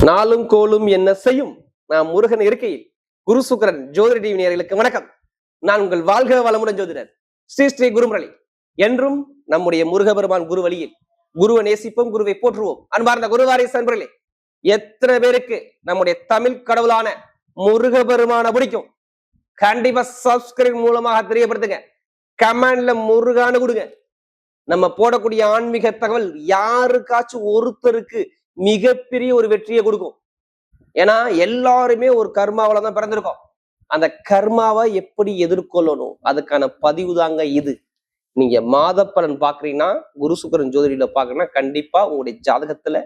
நாளும் கோலும் என்ன செய்யும் நான் முருகன் இருக்கையில் குரு சுக்கிரன் ஜோதிட டிவி நேயர்களுக்கு வணக்கம். நான் உங்கள் வாழ்க வளமுடன் ஜோதிடர் ஸ்ரீ ஸ்ரீ குருமுரளி. என்றும் நம்முடைய முருகபெருமான் குரு வழியில் குருவை நேசிப்போம், குருவை போற்றுவோம். அன்பார்ந்த குருவாரி சன்பர்களே, எத்தனை பேருக்கு நம்முடைய தமிழ் கடவுளான முருகபெருமான பிடிக்கும்? கண்டிப்பா சப்ஸ்கிரைப் மூலமாக தெரியப்படுத்துங்க. கமெண்ட்ல முருகான்னு கொடுங்க. நம்ம போடக்கூடிய ஆன்மீக தகவல் யாருக்காச்சும் ஒருத்தருக்கு மிகப்பெரிய ஒரு வெற்றியை கொடுக்கும். ஏன்னா எல்லாருமே ஒரு கர்மாவில தான் பிறந்திருக்கோம். அந்த கர்மாவை எப்படி எதிர்கொள்ளணும் அதுக்கான பதிவு தாங்க இது. நீங்க மாத பலன் பாக்குறீங்கன்னா, குரு சுக்கிரன் ஜோதிடியில பாக்குறீங்கன்னா, கண்டிப்பா உங்களுடைய ஜாதகத்துல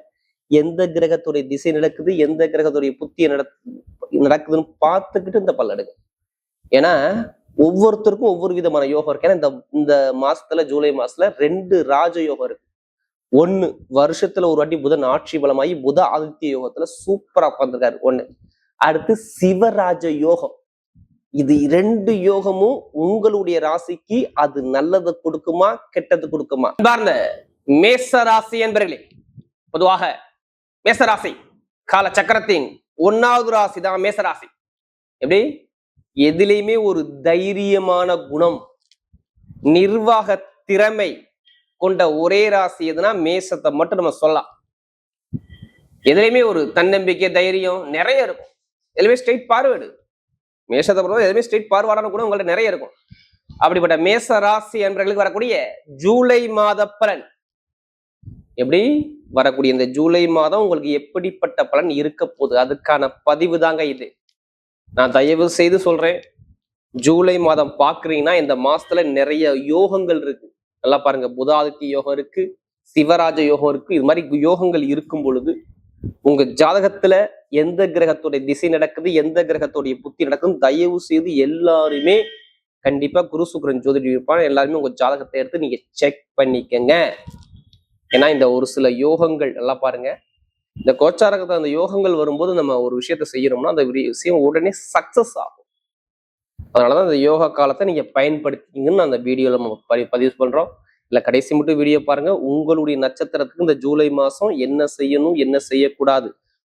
எந்த கிரகத்துடைய திசை நடக்குது, எந்த கிரகத்துடைய புத்திய நடக்குதுன்னு பார்த்துக்கிட்டு இந்த பலன் எடுங்க. ஏன்னா ஒவ்வொருத்தருக்கும் ஒவ்வொரு விதமான யோகம் இருக்கு. ஏன்னா இந்த மாசத்துல ஜூலை மாசத்துல 2 ராஜ யோகம் இருக்கு. ஒண்ணு, வருஷத்துல ஒரு வாட்டி புதன் ஆட்சி பலமாயி புத ஆதித்ய யோகத்துல சூப்பரா உட்கார்ந்துருக்காரு. ஒண்ணு. அடுத்து சிவராஜ யோகம். இது 2 யோகமும் உங்களுடைய ராசிக்கு அது நல்லது கொடுக்குமா கெட்டது கொடுக்குமா? பார்ந்த மேச ராசி என்பர்களே, பொதுவாக மேசராசி கால சக்கரத்தின் 1வது ராசி தான் மேசராசி. எப்படி? எதிலையுமே ஒரு தைரியமான குணம், நிர்வாக திறமை கொண்ட ஒரே ராசி எதுனா மேசத்தை மட்டும் நம்ம சொல்லலாம். எதுலையுமே ஒரு தன்னம்பிக்கை, தைரியம் நிறைய இருக்கும். எதுவுமே ஸ்ட்ரெயிட் பார்வேர்டு. மேசத்தை பொறுத்தவரை எதுவுமே ஸ்ட்ரெயிட் பார்வார்டான குணம் உங்கள்ட்ட நிறைய இருக்கும். அப்படிப்பட்ட மேச ராசி என்பவர்களுக்கு வரக்கூடிய ஜூலை மாத பலன் எப்படி? வரக்கூடிய இந்த ஜூலை மாதம் உங்களுக்கு எப்படிப்பட்ட பலன் இருக்க போகுது அதுக்கான பதிவு தாங்க இது. நான் தயவு செய்து சொல்றேன், ஜூலை மாதம் பாக்குறீங்கன்னா இந்த மாசத்துல நிறைய யோகங்கள் இருக்கு. நல்லா பாருங்க, புதாதித்ய யோகம் இருக்கு, சிவராஜ யோகம் இருக்கு. இது மாதிரி யோகங்கள் இருக்கும் பொழுது உங்க ஜாதகத்துல எந்த கிரகத்துடைய திசை நடக்குது, எந்த கிரகத்துடைய புத்தி நடக்குது, தயவு செய்து எல்லாருமே கண்டிப்பா குரு சுக்கிரன் ஜோதிடி இருப்பான். எல்லாருமே உங்க ஜாதகத்தை எடுத்து நீங்க செக் பண்ணிக்கங்க. ஏன்னா இந்த ஒரு சில யோகங்கள் நல்லா பாருங்க, இந்த கோச்சாரகத்தை அந்த யோகங்கள் வரும்போது நம்ம ஒரு விஷயத்த செய்யறோம்னா அந்த விஷயம் உடனே சக்சஸ் ஆகும். அதனாலதான் இந்த யோகா காலத்தை நீங்க பயன்படுத்திங்கன்னு அந்த வீடியோல நம்ம பதிவு பண்றோம். இல்ல கடைசி மட்டும் வீடியோ பாருங்க. உங்களுடைய நட்சத்திரத்துக்கு இந்த ஜூலை மாசம் என்ன செய்யணும், என்ன செய்யக்கூடாது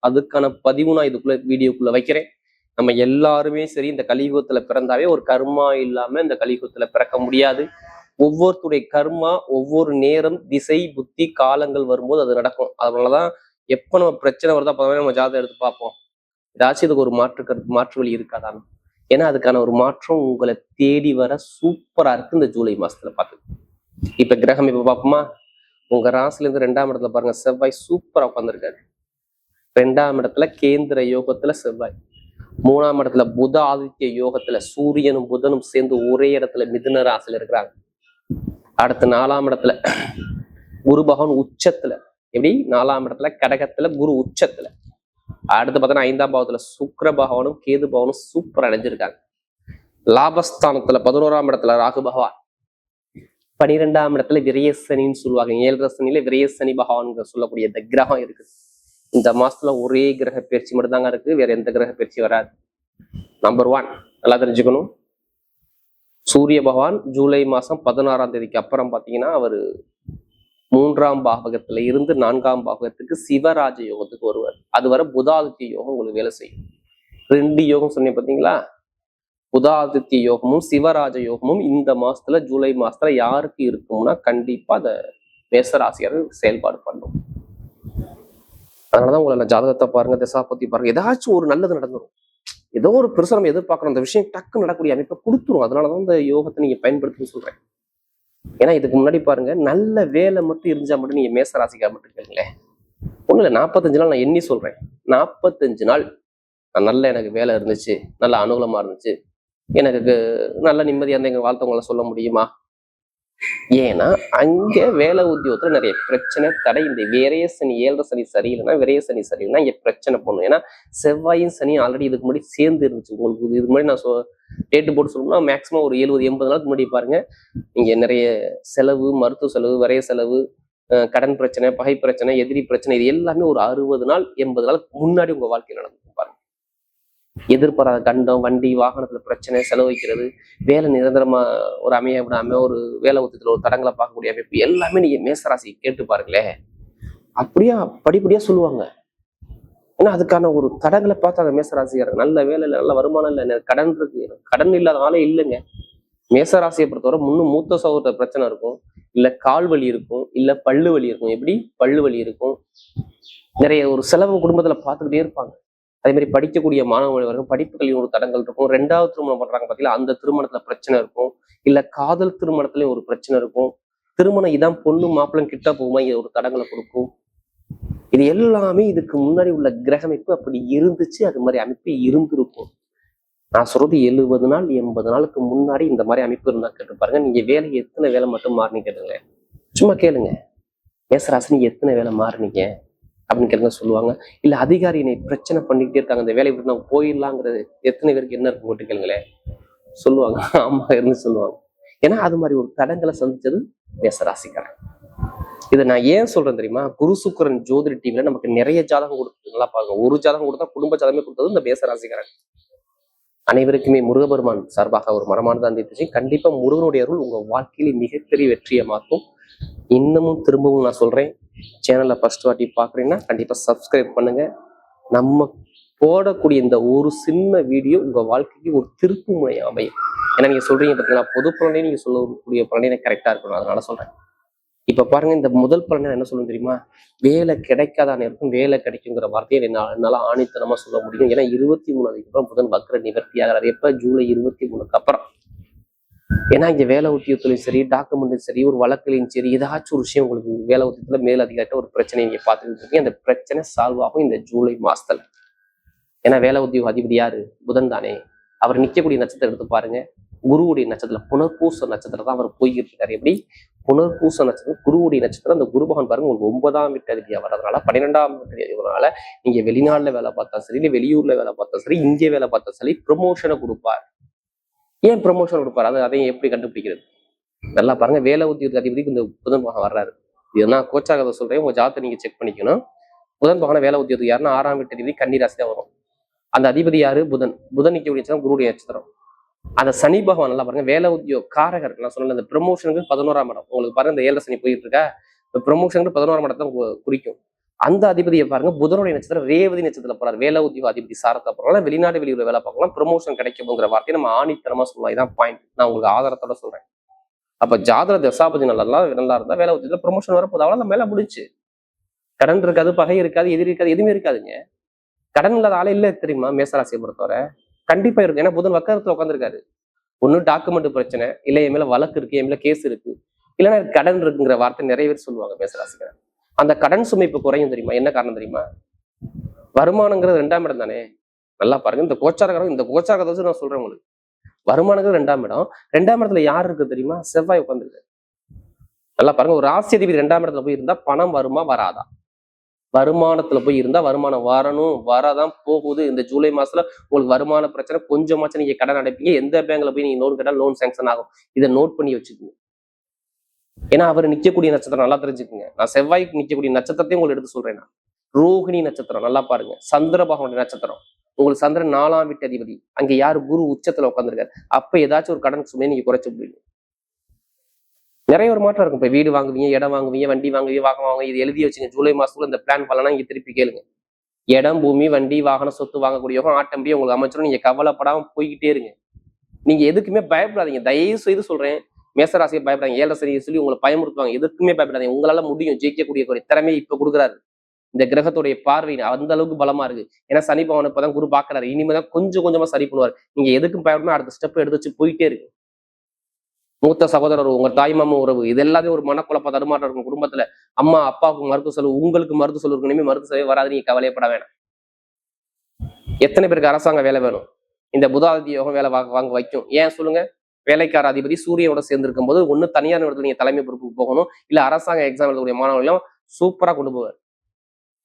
அதுக்கான பதிவு நான் இதுக்குள்ள வீடியோக்குள்ள வைக்கிறேன். நம்ம எல்லாருமே சரி, இந்த கலியுகத்துல பிறந்தாவே ஒரு கர்மா இல்லாம இந்த கலியுகத்துல பிறக்க முடியாது. ஒவ்வொருத்தருடைய கர்மா ஒவ்வொரு நேரம், திசை, புத்தி, காலங்கள் வரும்போது அது நடக்கும். அதனாலதான் எப்ப நம்ம பிரச்சனை வருதோ அப்பவே நம்ம ஜாதகம் எடுத்து பார்ப்போம், ஏதாச்சும் இதுக்கு ஒரு மாற்று வழி இருக்காதான். ஏன்னா அதுக்கான ஒரு மாற்றம் உங்களை தேடி வர சூப்பரா இருக்கு இந்த ஜூலை மாசத்துல பார்த்து. இப்ப கிரகம் இப்ப பார்ப்போமா, உங்க ராசில இருந்து 2ஆம் இடத்துல பாருங்க, செவ்வாய் சூப்பரா உட்காந்துருக்காரு. 2ஆம் இடத்துல கேந்திர யோகத்துல செவ்வாய், 3ஆம் இடத்துல புத ஆதித்ய யோகத்துல சூரியனும் புதனும் சேர்ந்து ஒரே இடத்துல மிதுன ராசில இருக்கிறாங்க. அடுத்து 4ஆம் இடத்துல குரு பகவான் உச்சத்துல. எப்படி? 4ஆம் இடத்துல கடகத்துல குரு உச்சத்துல. அடுத்து பார்த்தோன்னா 5ஆம் பாவத்துல சுக்கிர பகவானும் கேது பகவானும் சூப்பர் அடைஞ்சிருக்காங்க. லாபஸ்தானத்துல 11ஆம் இடத்துல ராகு பகவான், 12ஆம் இடத்துல விரயசனின்னு சொல்லுவாங்க. 7ரை சனியில விரயசனி பகவான் சொல்லக்கூடிய இந்த கிரகம் இருக்கு. இந்த மாசத்துல ஒரே கிரக பயிற்சி மட்டும் தாங்க இருக்கு, வேற எந்த கிரக பயிற்சி வராது. நம்பர் 1 நல்லா தெரிஞ்சுக்கணும், சூரிய பகவான் ஜூலை மாசம் 16ஆம் தேதிக்கு அப்புறம் பாத்தீங்கன்னா அவரு 3ஆம் பாவகத்துல இருந்து 4ஆம் பாவகத்துக்கு சிவராஜ யோகத்துக்கு வருவார். அது வர புதாதித்ய யோகம் உங்களுக்கு வேலை செய்யும். 2 யோகம் சொன்னேன் பாத்தீங்களா, புதாதித்ய யோகமும் சிவராஜ யோகமும் இந்த மாசத்துல ஜூலை மாசத்துல யாருக்கு இருக்கும்னா கண்டிப்பா அந்த மேசராசியார் செயல்பாடு பண்ணும். அதனாலதான் உங்களை ஜாதகத்தை பாருங்க, திசாபத்தி பாருங்க, ஏதாச்சும் ஒரு நல்லது நடந்துரும். ஏதோ ஒரு பெருசா நம்ம எதிர்பார்க்கணும், அந்த விஷயம் டக்கு நடக்கக்கூடிய அமைப்பை கொடுத்துரும். அதனாலதான் இந்த யோகத்தை நீங்க பயன்படுத்துன்னு சொல்றேன். ஏன்னா இதுக்கு முன்னாடி பாருங்க, நல்ல வேலை மட்டும் இருந்தா மட்டும் நீங்க மேசராசிக்கார மட்டும் கேளுங்களேன். ஒண்ணு இல்லை, 45 நாள் நான் எண்ணி சொல்றேன். 45 நாள் நல்ல எனக்கு வேலை இருந்துச்சு, நல்ல அனுகூலமா இருந்துச்சு, எனக்கு நல்ல நிம்மதியா இருந்த எங்க வாழ்த்தவங்களை சொல்ல முடியுமா? ஏன்னா அங்க வேலை உத்தியோகத்துல நிறைய பிரச்சனை, தடை. இந்த விரைய சனி 7ரை சனி சரியில்லைன்னா, விரைய சனி சரியில்லைன்னா இங்க பிரச்சனை பண்ணும். ஏன்னா செவ்வாயும் சனி ஆல்ரெடி இதுக்கு முன்னாடி சேர்ந்து இருந்துச்சு. உங்களுக்கு இதுக்கு முன்னாடி நான் டேட்டு போட்டு சொல்லணும்னா மேக்சிமம் ஒரு 70-80 நாளுக்கு முன்னாடி பாருங்க, நீங்க நிறைய செலவு, மருத்துவ செலவு, விரைய செலவு, கடன் பிரச்சனை, பகை பிரச்சனை, எதிரி பிரச்சனை, இது எல்லாமே ஒரு 60 நாள் 80 நாளுக்கு முன்னாடி உங்க வாழ்க்கையில் நடந்து பாருங்க. எதிர்பாராத கண்டம், வண்டி, வாகனத்துல பிரச்சனை, செலவு வைக்கிறது, வேலை நிரந்தரமா ஒரு அமைய விடாம ஒரு வேலை ஒத்துத்துல ஒரு தடங்களை பார்க்கக்கூடிய அமைப்பு எல்லாமே நீங்க மேசராசி கேட்டு பாருங்களேன். அப்படியா படிப்படியா சொல்லுவாங்க. ஏன்னா அதுக்கான ஒரு தடங்களை பார்த்து அந்த மேசராசிக்காரங்க நல்ல வேலை இல்லை, நல்ல வருமானம் இல்லை, எனக்கு கடன் இருக்கு, எனக்கு கடன் இல்லாதனாலே இல்லைங்க. மேசராசியை பொறுத்தவரை முன்னும் மூத்த சகோதர பிரச்சனை இருக்கும், இல்ல கால் வலி இருக்கும், இல்ல பல்லு வலி இருக்கும். எப்படி பல்லு வலி இருக்கும், நிறைய ஒரு செலவு குடும்பத்துல பார்த்துக்கிட்டே இருப்பாங்க. அதே மாதிரி படிக்கக்கூடிய மாணவர்கள் படிப்புகளின் ஒரு தடங்கள் இருக்கும். 2வது திருமணம் பண்றாங்க பார்த்தீங்களா, அந்த திருமணத்துல பிரச்சனை இருக்கும், இல்ல காதல் திருமணத்துலயும் ஒரு பிரச்சனை இருக்கும். திருமணம் இதான் பொண்ணு மாப்பிள்ளை கிட்ட போகுமா, இது ஒரு தடங்களை கொடுக்கும். இது எல்லாமே இதுக்கு முன்னாடி உள்ள கிரக அமைப்பு அப்படி இருந்துச்சு, அது மாதிரி அமைப்பு இருந்திருக்கும். நான் சொல்றது 70 நாள் 80 நாளுக்கு முன்னாடி இந்த மாதிரி அமைப்பு இருந்தா கேட்டு பாருங்க. நீங்க வேலை எத்தனை வேலை மட்டும் மாறினீங்க கேட்டுங்க, சும்மா கேளுங்க. மேசராசி நீங்க எத்தனை வேலை மாறினீங்க அப்படின்னு கேளுங்க, சொல்லுவாங்க. இல்ல அதிகாரி என்னை பிரச்சனை பண்ணிக்கிட்டே இருக்காங்க, அந்த வேலையை விட்டு நான் போயிடலாங்கிறது எத்தனை பேருக்கு என்ன இருக்கும் போட்டு கேளுங்களேன், சொல்லுவாங்க. ஆமா இருந்து சொல்லுவாங்க. ஏன்னா அது மாதிரி ஒரு தடங்களை சந்திச்சது மேசராசிக்காரன். இதை நான் ஏன் சொல்றேன் தெரியுமா, குரு சுக்கிரன் ஜோதிட டிவில நமக்கு நிறைய ஜாதகம் கொடுத்து நல்லா பாருங்க. ஒரு ஜாதகம் கொடுத்தா குடும்ப ஜாதகமே கொடுத்தது இந்த மேசராசிக்காரன். அனைவருக்குமே முருகபெருமான் சார்பாக ஒரு மனமானது அந்திச்சு, கண்டிப்பா முருகனுடைய அருள் உங்க வாழ்க்கையில மிகப்பெரிய வெற்றியை மாற்றும். இன்னமும் திரும்பவும் நான் சொல்றேன், சேனலை ஃபர்ஸ்ட் வாட்டி பாக்குறீங்கன்னா கண்டிப்பா சப்ஸ்கிரைப் பண்ணுங்க. நம்ம போடக்கூடிய இந்த ஒரு சின்ன வீடியோ உங்க வாழ்க்கைக்கு ஒரு திருப்பு முனை அமையும். ஏன்னா நீங்க சொல்றீங்க பார்த்தீங்களா, பொது பலனே நீங்க சொல்லக்கூடிய பலனே கரெக்டா இருக்கணும், அதனால சொல்றேன். இப்ப பாருங்க, இந்த முதல் பலனை என்ன சொல்லணும் தெரியுமா, வேலை கிடைக்காத நேரத்தும் வேலை கிடைக்குங்கிற வார்த்தையை என்னால ஆணித்தனமா சொல்ல முடியும். ஏன்னா 23 அப்புறம் புதன் வக்ர நிவர்த்தி ஆகிறாரு. எப்ப ஜூலை 23 அப்புறம். ஏன்னா இங்க வேலை உத்தியோகத்திலையும் சரி, டாக்குமெண்ட்டும் சரி, ஒரு வழக்கிலையும் சரி, ஏதாச்சும் ஒரு விஷயம் உங்களுக்கு வேலை உத்தியத்துல மேல் அதிகாரிட்ட ஒரு பிரச்சனை நீங்க பார்த்துக்கிட்டு இருக்கீங்க. அந்த பிரச்சனை சால்வ் ஆகும் இந்த ஜூலை மாசத்துல. ஏன்னா வேலை உத்தியோக அதிபதி யாரு, புதன் தானே. அவர் நிக்கக்கூடிய நட்சத்திரம் எடுத்து பாருங்க, குருவுடைய நட்சத்திரம் புனர்பூச நட்சத்திரம் தான் அவர் போய்கிட்டு இருக்காரு. எப்படி புனர்பூச நட்சத்திரம் குருவுடைய நட்சத்திரம். அந்த குரு பகவான் பாருங்க உங்களுக்கு 9ஆம் வீட்டு அதிபதியா வர்றதுனால, 12ஆம் வீட்டு அதிபதினால நீங்க வெளிநாட்டுல வேலை பார்த்தா சரி, இல்லை வெளியூர்ல வேலை பார்த்தா சரி, இங்கே வேலை பார்த்தா சரி, ப்ரொமோஷனை கொடுப்பார். ஏன் ப்ரொமோஷன் கொடுப்பாரு, அதையும் எப்படி கண்டுபிடிக்கிறது, நல்லா பாருங்க. வேலை உத்தியோக அதிபதிக்கு இந்த புதன் பகவான் வர்றாரு. இது நான் கோச்சாக சொல்றேன், உங்க ஜாதகத்தை நீங்க செக் பண்ணிக்கணும். புதன் பகவான வேலை உத்தியோகம் யாருன்னா 6ஆம் வீட்டு அதிபதி கன்னிராசி தான் வரும். அந்த அதிபதி யாரு, புதன். புதன் நிக்கக்கூடிய நட்சத்திரம் குருடைய நட்சத்திரம். அந்த சனி பகவான் நல்லா பாருங்க, வேலை உத்தியோக காரகர். நான் சொன்ன இந்த ப்ரொமோஷனுக்கு 11ஆம் இடம். உங்களுக்கு பாருங்க இந்த 7 சனி போயிட்டு இருக்கா, இந்த ப்ரொமோஷனுக்கு 11ஆம் இடத்தை குறிக்கும். அந்த அதிபதியை பாருங்க, புதனுடைய நட்சத்திரம் ரேவதி நட்சத்திரத்துல போறாரு. வேலை உத்தியோக அதிபதி சாரத்தை போறோம், வெளிநாடு வெளியூர்ல வேலை பார்க்கலாம், ப்ரொமோஷன் கிடைக்குங்கிற வார்த்தையை நம்ம ஆணித்தனமா சொல்லலாம். இதான் பாயிண்ட், நான் உங்களுக்கு ஆதாரத்தோட சொல்றேன். அப்ப ஜாதக தசாபதி நல்லா இருந்தா வேலை உத்தியோகத்துல ப்ரொமோஷன் வரப்போது, அவ்வளவு மேல முடிச்சு. கடன் இருக்காது, பகை இருக்காது, எதிரி இருக்காது, எதுவுமே இருக்காதுங்க. கடன் இல்லாத ஆளே இல்லை தெரியுமா மேசராசியை பொறுத்தவரை, கண்டிப்பா இருக்கு. ஏன்னா புதன் வக்கரத்துல உட்காந்துருக்காரு. ஒண்ணு டாக்குமெண்ட் பிரச்சனை, இல்ல என் மேல வழக்கு இருக்கு, என் மேல கேஸ் இருக்கு, இல்லைன்னா கடன் இருக்குங்கிற வார்த்தை நிறைய பேர் சொல்லுவாங்க மேசராசிக்காரர். அந்த கடன் சுமை இப்ப குறையும் தெரியுமா, என்ன காரணம் தெரியுமா, வருமானங்கிறது 2ஆம் இடம் தானே. நல்லா பாருங்க, இந்த கோச்சாரத்தை வச்சு நான் சொல்றேன் உங்களுக்கு. வருமானங்கிறது 2ஆம் இடம். 2ஆம் இடத்துல யார் இருக்கு தெரியுமா, செவ்வாய் உட்காந்துருக்கு. நல்லா பாருங்க, ஒரு ராசி அதிபதி 2ஆம் இடத்துல போய் இருந்தா பணம் வருமா வராதா, வருமானத்துல போய் இருந்தா வருமானம் வரணும், வரதான் போகுது. இந்த ஜூலை மாசத்துல உங்களுக்கு வருமான பிரச்சனை கொஞ்சமாச்சும் நீங்க கடன் அடைப்பீங்க. எந்த பேங்க்ல போய் நீங்க லோன் கேட்டால் லோன் சாங்ஷன் ஆகும். இதை நோட் பண்ணி வச்சுக்கோங்க. ஏன்னா அவர் நிக்கக்கூடிய நட்சத்திரம் நல்லா தெரிஞ்சுக்குங்க. நான் செவ்வாய்க்கு நிக்கக்கூடிய நட்சத்திரத்தையும் உங்களுக்கு எடுத்து சொல்றேன். ரோஹிணி நட்சத்திரம் நல்லா பாருங்க, சந்திர பகவானுடைய நட்சத்திரம். உங்களுக்கு சந்திரன் 4ஆம் வீட்டு அதிபதி. அங்க யாரு, குரு உச்சத்துல உட்காந்துருக்காரு. அப்ப ஏதாச்சும் ஒரு கடன் சுமையை நீங்க குறைச்சு முடியும். நிறைய ஒரு மாற்றம் இருக்கும். இப்ப வீடு வாங்குவீங்க, இடம் வாங்குவீங்க, வண்டி வாங்குவீங்க, வாகனம் வாங்குவீங்க, இது எழுதி வச்சுங்க. ஜூலை மாசத்துல இந்த பிளான் பண்ணலாம், இங்க திருப்பி கேளுங்க. இடம், பூமி, வண்டி, வாகனம், சொத்து வாங்கக்கூடிய ஆட்டம்படியே உங்களுக்கு அமைச்சிடும். நீங்க கவலைப்படாம போய்கிட்டே இருங்க. நீங்க எதுக்குமே பயப்படாதீங்க, தயவு செய்து சொல்றேன். மேசராசியை பயப்படாதீங்க. 7 சரி சொல்லி உங்களை பயமுறுத்துவாங்க, எதுக்குமே பயப்படாதீங்க. உங்களால முடியும், ஜெயிக்கக்கூடிய திறமையை இப்ப கொடுக்குறாரு. இந்த கிரகத்துடைய பார்வை அந்த அளவுக்கு பலமா இருக்கு. ஏன்னா சனி பகவான் இப்பதான் குரு பாக்குறாரு. இனிமேதான் கொஞ்சம் கொஞ்சமா சரி பண்ணுவார். நீங்க எதுக்கும் பயப்படாம அடுத்த ஸ்டெப் எடுத்து வச்சு போயிட்டே இருக்கு. மூத்த சகோதரர், உங்க தாய் மாமா உறவு, இது எல்லாத்தையும் ஒரு மனக்குழப்ப தடுமாற்றம் இருக்கும் குடும்பத்துல. அம்மா அப்பாவுக்கு மருத்துவ செலவு, உங்களுக்கு மருத்துவ செலவு இனிமே மருத்துவ செலவு வராது, நீங்க கவலையப்பட வேணாம். எத்தனை பேருக்கு அரசாங்க வேலை வேணும், இந்த புதாதி யோகம் வேலை வாங்க வைக்கும். ஏன் சொல்லுங்க, வேலைக்கார அதிபதி சூரியனோட சேர்ந்து இருக்கும் போது ஒண்ணு தனியார் இடத்துல நீங்க தலைமை பொறுப்புக்கு போகணும், இல்ல அரசாங்க எக்ஸாம் எழுதக்கூடிய மாணவர்களும் சூப்பரா கொண்டு போவார்.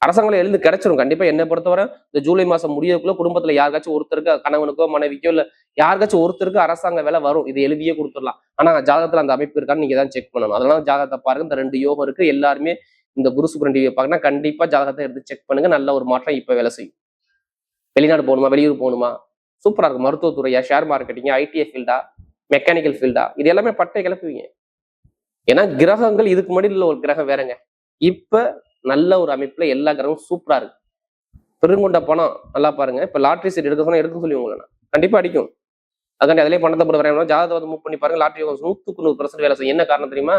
அரசாங்கம் எழுந்து கிடைச்சிடும் கண்டிப்பா. என்னை பொறுத்தவரை இந்த ஜூலை மாசம் முடியக்குள்ள குடும்பத்துல யாருக்காச்சும் ஒருத்தருக்கு, கணவனுக்கோ மனைவிக்கோ இல்ல யாருக்காச்சும் ஒருத்தருக்கு அரசாங்க வேலை வரும். இது எழுதியே கொடுத்துடலாம். ஆனா ஜாதகத்துல அந்த அமைப்பு இருக்கான்னு நீங்க தான் செக் பண்ணணும். அதனால ஜாதகத்தை பாருங்க. இந்த 2 யோகம் இருக்கு. எல்லாருமே இந்த குரு சுக்கிரன் டிவியை பாக்கணும், கண்டிப்பா ஜாதகத்தை எடுத்து செக் பண்ணுங்க. நல்ல ஒரு மாற்றம் இப்ப வேலை செய்யும். வெளிநாடு போகணுமா, வெளியூர் போகணுமா, சூப்பரா இருக்கும். மருத்துவத்துறையா, ஷேர் மார்க்கெட்டிங்கா, ஐடிஐ ஃபீல்டா, மெக்கானிக்கல் ஃபீல்டா, இது எல்லாமே பட்டை கிளப்புவீங்க. ஏன்னா கிரகங்கள் இதுக்கு முன்னாடி உள்ள ஒரு கிரகம் வேறங்க. இப்ப நல்ல ஒரு அமைப்புல எல்லா கிரகமும் சூப்பரா இருக்கு. பெருங்கொண்ட பணம் நல்லா பாருங்க. இப்ப லாட்ரி சீட் எடுக்க சொன்னா எடுக்க சொல்லி உங்களை கண்டிப்பா அடிக்கும். அதுக்காண்டி அதிலே பணத்தை போட்டு வரையணும். ஜாதகத்தை வந்து மூவ் பண்ணி பாருங்க. லாட்ரி 100% வேலை செய்யும். என்ன காரணம் தெரியுமா?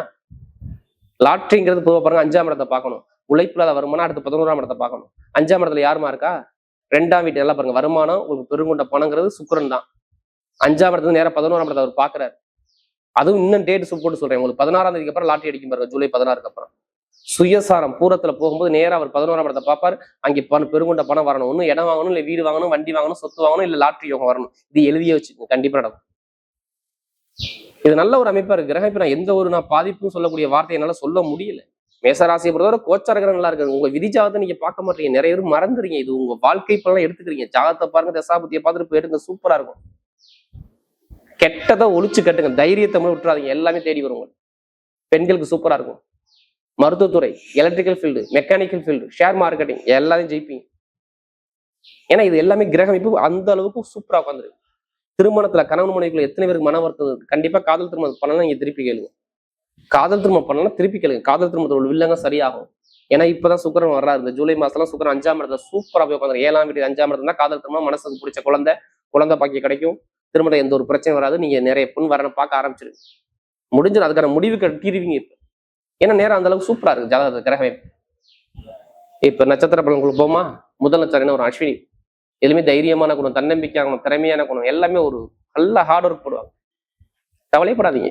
லாட்ரிங்கிறது பொதுவாக பாருங்க 5ஆம் இடத்தை பார்க்கணும். உழைப்பில்லாத வருமானம் அடுத்து 11ஆம் இடத்தை பார்க்கணும். 5ஆம் இடத்துல யாருமா இருக்கா? 2ஆம் வீட்டு நல்லா பாருங்க. வருமானம் உங்களுக்கு பெருங்கொண்ட பணங்கிறது சுக்கிரன் தான். 5ஆம் இடத்துல நேரம் 11ஆம் இடத்தை அவர் பாக்குறாரு. அதுவும் இன்னும் டேட் போட்டு சொல்றேன் உங்களுக்கு. 16ஆம் தேதிக்கு அப்புறம் லாட்ரி அடிக்கும் பாருங்க. ஜூலை 16க்கு அப்புறம் சுயசாரம் பூரத்துல போகும்போது நேரம் அவர் 11ஆம் இடத்தை பார்ப்பாரு. அங்கே பெருங்கொண்ட பணம் வரணும். ஒன்னும் இடம் வாங்கணும், இல்ல வீடு வாங்கணும், வண்டி வாங்கணும், சொத்து வாங்கணும், இல்ல லாட்ரி யோகம் வரணும். இது எழுதியே வச்சுக்கோங்க, கண்டிப்பா நடக்கும். இது நல்ல ஒரு அமைப்பா இருக்கு. கிரகம் இப்ப நான் எந்த ஒரு பாதிப்பும் சொல்லக்கூடிய வார்த்தை என்னால சொல்ல முடியல. மேசராசியை பொறுத்தவரை கோச்சார கிரகம் நல்லா இருக்கு. உங்க விதி ஜாதகத்தை நீங்க பார்க்க மாட்டீங்க. நிறைய பேர் மறந்துறீங்க. இது உங்க வாழ்க்கை பலன் எடுத்துக்கிறீங்க. ஜாதகத்தை பாருங்க, தசாபதியை பார்த்துட்டு போயிடுங்க, சூப்பரா இருக்கும். கெட்டதை ஒழிச்சு கட்டுங்க. தைரியத்தை விட்டுறாதீங்க. எல்லாமே தேடி வருங்க. பெண்களுக்கு சூப்பரா இருக்கும். மருத்துவத்துறை, electrical field, mechanical field, share marketing எல்லாத்தையும் ஜெயிப்பீங்க. ஏன்னா இது எல்லாமே கிரகம் இப்போ அந்த அளவுக்கு சூப்பரா உட்காந்துருக்கு. திருமணத்துல கணவன் மனைவிக்குள்ள எத்தனை பேருக்கு மன வருத்தம் இருக்கு? கண்டிப்பா காதல் திருமணம் பண்ணலாம். நீங்க திருப்பி கேளுங்க. காதல் திருமணம் பண்ணலாம், திருப்பி கேளுங்க. காதல் திருமணத்தோட வில்லங்க சரியாகும். ஏன்னா இப்பதான் சுக்கிரன் வர்றாரு. இந்த ஜூலை மாசம்லாம் சுக்கிரன் 5ஆம் இடத்துல சூப்பரா போய் உட்காந்து. 7ஆம் வீட்டு 5ஆம் இடத்துல தான் காதல் திருமணம். மனசுக்கு பிடிச்ச குழந்தை பாக்கியம் கிடைக்கும். திருமணம் எந்த ஒரு பிரச்சனையும் வராது. நீங்க நிறைய பொண்ணு வரணும் பார்க்க ஆரம்பிச்சிருங்க. முடிஞ்சிடும். அதுக்கான முடிவு கட்டிடுவீங்க இப்ப. ஏன்னா நேரம் அந்த அளவுக்கு சூப்பரா இருக்கு ஜாதக கிரகம். இப்ப நட்சத்திர பலன்களுக்கு போமா. முதல் நட்சத்திரம் ஒரு அஸ்வினி. எதுவுமே தைரியமான குணம், தன்னம்பிக்கையான குணம், திறமையான குணம், எல்லாமே ஒரு நல்ல ஹார்ட் ஒர்க் போடுவாங்க. கவலைப்படாதீங்க.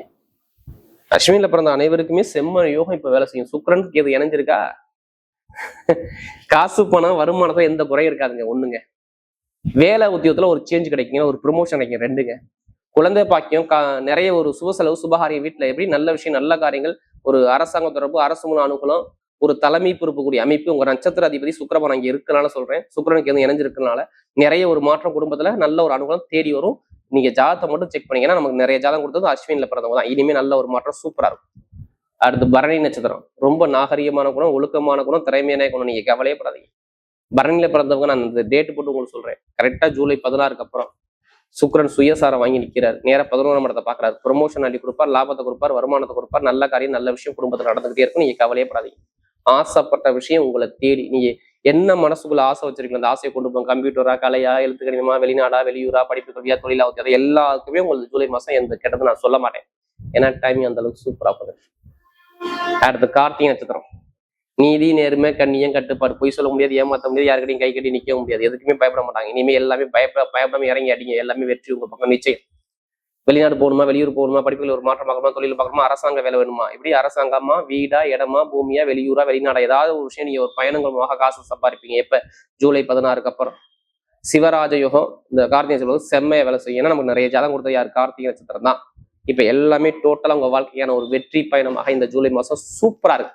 அஸ்வினில பிறந்த அனைவருக்குமே செம்ம யோகம் இப்ப வேலை செய்யும். சுக்கிரனுக்கு எது இணைஞ்சிருக்கா? காசு பணம் வருமானத்துல எந்த குறையும் இருக்காதுங்க. ஒண்ணுங்க, வேலை உத்தியோகத்துல ஒரு சேஞ்ச் கிடைக்குங்க, ஒரு ப்ரொமோஷன் கிடைக்கும். 2ங்க, குழந்தை பாக்கியம், நிறைய ஒரு சுப செலவு, சுபகாரியம். வீட்டுல எப்படி நல்ல விஷயம், நல்ல காரியங்கள், ஒரு அரசாங்க தொடர்பு, அரசு மூல அனுகூலம், ஒரு தலைமை பொறுப்பு கூடிய அமைப்பு. உங்க நட்சத்திர அதிபதி சுக்கிரன் அங்கே இருக்கனால சொல்றேன். சுக்கிரனுக்கு எதுவும் இணைஞ்சிருக்கனால நிறைய ஒரு மாற்றம், குடும்பத்துல நல்ல ஒரு அனுகூலம் தேடி வரும். நீங்க ஜாதகத்தை மட்டும் செக் பண்ணீங்கன்னா நமக்கு நிறைய ஜாதகம் கொடுத்தது அஸ்வின்ல பிறந்தவங்க தான். இனிமே நல்ல ஒரு மாற்றம் சூப்பரா இருக்கும். அடுத்து பரணி நட்சத்திரம். ரொம்ப நாகரிகமான குணம், ஒழுக்கமான குணம், திறமையான குணம். நீங்க கவலையப்படாதீங்க. பரணியில பிறந்தவங்க நான் இந்த டேட் போட்டு உங்களுக்கு சொல்றேன். கரெக்டா ஜூலை 16க்கு அப்புறம் சுக்கிரன் சுயசாரம் வாங்கி நிற்கிறார். நேரம் 11ஆம் இடத்தை பாக்குறாரு. ப்ரொமோஷன் அள்ளி கொடுப்பார், லாபத்தை கொடுப்பார், வருமானத்தை கொடுப்பார். நல்ல காரியம், நல்ல விஷயம் குடும்பத்தில் நடந்துகிட்டே இருக்கும். நீங்க கவலையப்படாதீங்க. ஆசைப்பட்ட விஷயம் உங்களை தேடி, நீங்க என்ன மனசுக்குள்ள ஆசை வச்சிருக்கீங்க அந்த ஆசையை கொண்டு போங்க. கம்ப்யூட்டரா, கலையா, எழுத்து கணிதமா, வெளிநாடா, வெளியூரா, படிப்பு கல்வியா, தொழிலா, அது எல்லாத்துக்குமே உங்களுக்கு ஜூலை மாசம் எந்த கெட்டது நான் சொல்ல மாட்டேன். ஏன்னா டைமிங் அந்த அளவுக்கு சூப்பரா போகுது. அடுத்து கார்த்திகை நட்சத்திரம். நீதி, நேர்மை, கண்ணியம், கட்டுப்பாடு. பொய் சொல்ல முடியாது, ஏமாற்ற முடியாது, யாருக்கிட்டையும் கை கட்டி நிற்க முடியாது. எதுக்குமே பயப்பட மாட்டாங்க. இனிமே எல்லாமே பயப்படாம இறங்கி அடிங்க. எல்லாமே வெற்றி உங்க பக்கம் நிச்சயம். வெளிநாடு போகணுமா, வெளியூர் போகணுமா, படிப்புகள் ஒரு மாற்றம் பார்க்கணுமா, தொழில் பார்க்கணுமா, அரசாங்க வேலை வேணுமா, இப்படி அரசாங்கமா, வீடா, இடமா, பூமியா, வெளியூரா, வெளிநாடா, ஏதாவது ஒரு விஷயம் நீங்க ஒரு பயணங்கள் மூலமாக காசு சம்பாதிப்பீங்க. எப்ப? ஜூலை 16க்கு அப்புறம். சிவராஜ யோகம் இந்த கார்த்திகை நட்சத்திரம் செம்மையா வேலை செய்யும். ஏன்னா நமக்கு நிறைய ஜாதகம் கொடுத்தது யார்? கார்த்திகை நட்சத்திரம் தான். இப்ப எல்லாமே டோட்டலா உங்க வாழ்க்கையான ஒரு வெற்றி பயணமாக இந்த ஜூலை மாசம் சூப்பரா இருக்கு.